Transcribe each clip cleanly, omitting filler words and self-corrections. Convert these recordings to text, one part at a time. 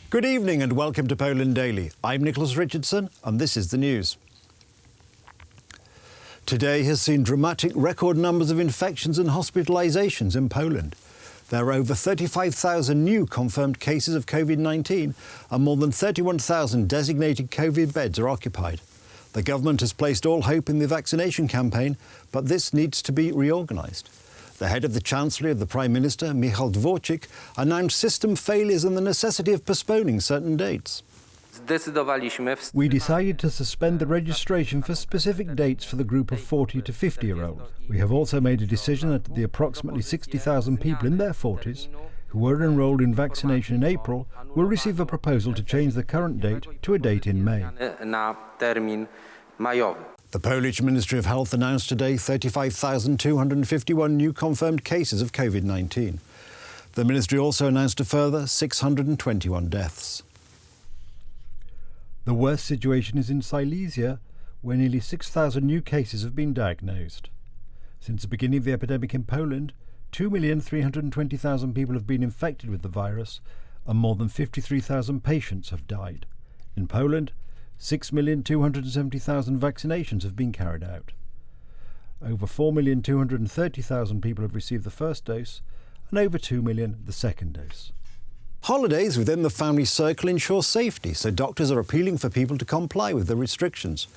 Good evening and welcome to Poland Daily. I'm Nicholas Richardson and this is the news. Today has seen dramatic record numbers of infections and hospitalisations in Poland. There are over 35,000 new confirmed cases of COVID-19 and more than 31,000 designated COVID beds are occupied. The government has placed all hope in the vaccination campaign, but this needs to be reorganised. The head of the Chancellery of the Prime Minister, Michał Dworczyk, announced system failures and the necessity of postponing certain dates. We decided to suspend the registration for specific dates for the group of 40 to 50-year-olds. We have also made a decision that the approximately 60,000 people in their 40s who were enrolled in vaccination in April will receive a proposal to change the current date to a date in May. The Polish Ministry of Health announced today 35,251 new confirmed cases of COVID-19. The ministry also announced a further 621 deaths. The worst situation is in Silesia, where nearly 6,000 new cases have been diagnosed. Since the beginning of the epidemic in Poland, 2,320,000 people have been infected with the virus and more than 53,000 patients have died. In Poland, 6,270,000 vaccinations have been carried out. Over 4,230,000 people have received the first dose and over 2 million the second dose. Holidays within the family circle ensure safety, so doctors are appealing for people to comply with the restrictions.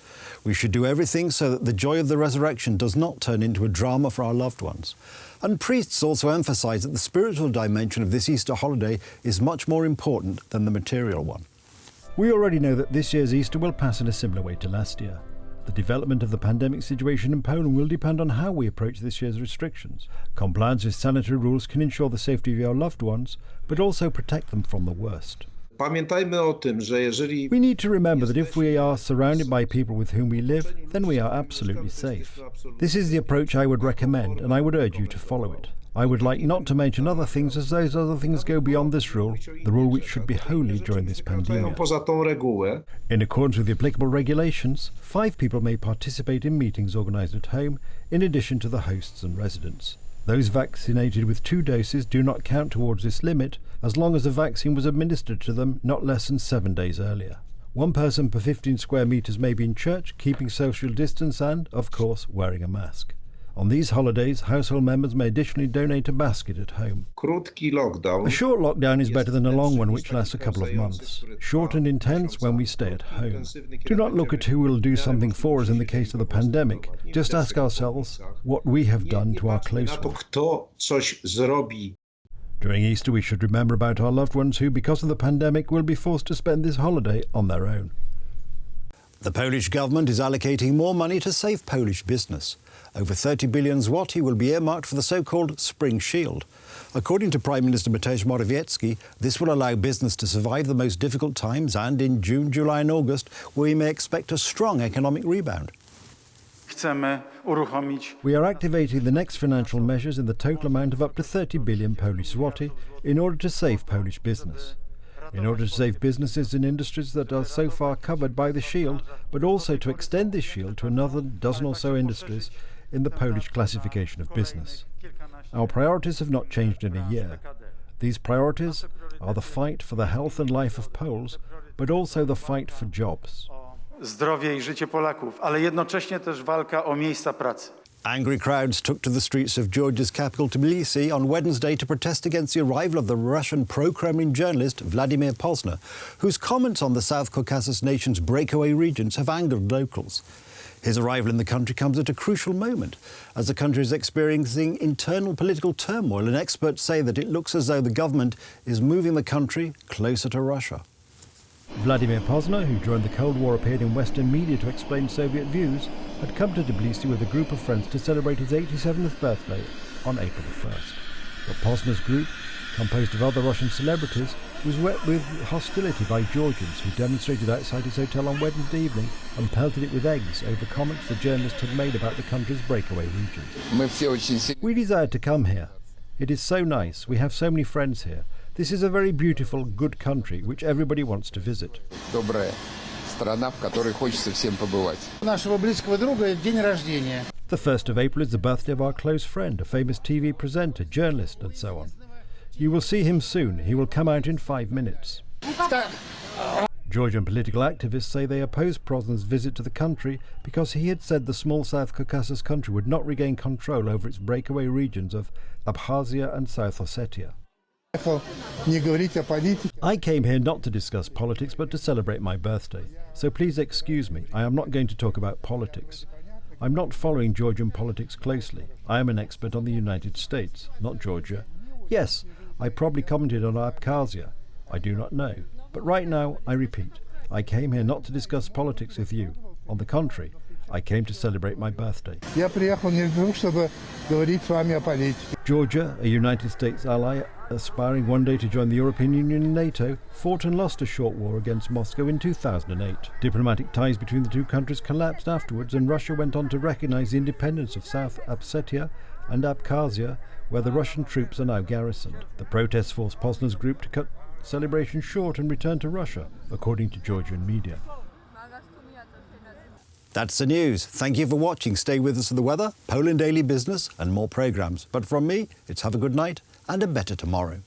We should do everything so that the joy of the resurrection does not turn into a drama for our loved ones. And priests also emphasise that the spiritual dimension of this Easter holiday is much more important than the material one. We already know that this year's Easter will pass in a similar way to last year. The development of the pandemic situation in Poland will depend on how we approach this year's restrictions. Compliance with sanitary rules can ensure the safety of your loved ones, but also protect them from the worst. We need to remember that if we are surrounded by people with whom we live, then we are absolutely safe. This is the approach I would recommend, and I would urge you to follow it. I would like not to mention other things, as those other things go beyond this rule, the rule which should be holy during this pandemic. In accordance with the applicable regulations, 5 people may participate in meetings organised at home, in addition to the hosts and residents. Those vaccinated with 2 doses do not count towards this limit, as long as the vaccine was administered to them not less than 7 days earlier. 1 person per 15 square metres may be in church, keeping social distance and, of course, wearing a mask. On these holidays, household members may additionally donate a basket at home. A short lockdown is better than a long one which lasts a couple of months. Short and intense when we stay at home. Do not look at who will do something for us in the case of the pandemic. Just ask ourselves what we have done to our close ones. During Easter, we should remember about our loved ones who, because of the pandemic, will be forced to spend this holiday on their own. The Polish government is allocating more money to save Polish business. Over 30 billion zloty will be earmarked for the so-called Spring Shield. According to Prime Minister Mateusz Morawiecki, this will allow business to survive the most difficult times, and in June, July and August, we may expect a strong economic rebound. We are activating the next financial measures in the total amount of up to 30 billion Polish zloty in order to save Polish business. In order to save businesses in industries that are so far covered by the shield, but also to extend this shield to another dozen or so industries in the Polish classification of business. Our priorities have not changed in a year. These priorities are the fight for the health and life of Poles, but also the fight for jobs. Zdrowie I życie Polaków, ale jednocześnie też walka o miejsca pracy. Angry crowds took to the streets of Georgia's capital Tbilisi on Wednesday to protest against the arrival of the Russian pro-Kremlin journalist Vladimir Pozner, whose comments on the South Caucasus nation's breakaway regions have angered locals. His arrival in the country comes at a crucial moment, as the country is experiencing internal political turmoil, and experts say that it looks as though the government is moving the country closer to Russia. Vladimir Pozner, who during the Cold War appeared in Western media to explain Soviet views, had come to Tbilisi with a group of friends to celebrate his 87th birthday on April the 1st. But Pozner's group, composed of other Russian celebrities, was met with hostility by Georgians who demonstrated outside his hotel on Wednesday evening and pelted it with eggs over comments the journalist had made about the country's breakaway regions. We desired to come here. It is so nice. We have so many friends here. This is a very beautiful, good country which everybody wants to visit. The 1st of April is the birthday of our close friend, a famous TV presenter, journalist and so on. You will see him soon. He will come out in 5 minutes. Georgian political activists say they opposed Pozner's visit to the country because he had said the small South Caucasus country would not regain control over its breakaway regions of Abkhazia and South Ossetia. I came here not to discuss politics but to celebrate my birthday. So please excuse me, I am not going to talk about politics. I'm not following Georgian politics closely. I am an expert on the United States, not Georgia. Yes, I probably commented on Abkhazia. I do not know. But right now, I repeat, I came here not to discuss politics with you. On the contrary, I came to celebrate my birthday. Georgia, a United States ally aspiring one day to join the European Union and NATO, fought and lost a short war against Moscow in 2008. Diplomatic ties between the two countries collapsed afterwards, and Russia went on to recognize the independence of South Ossetia and Abkhazia, where the Russian troops are now garrisoned. The protests forced Pozner's group to cut celebrations short and return to Russia, according to Georgian media. That's the news. Thank you for watching. Stay with us for the weather, Poland Daily Business and more programmes. But from me, it's have a good night and a better tomorrow.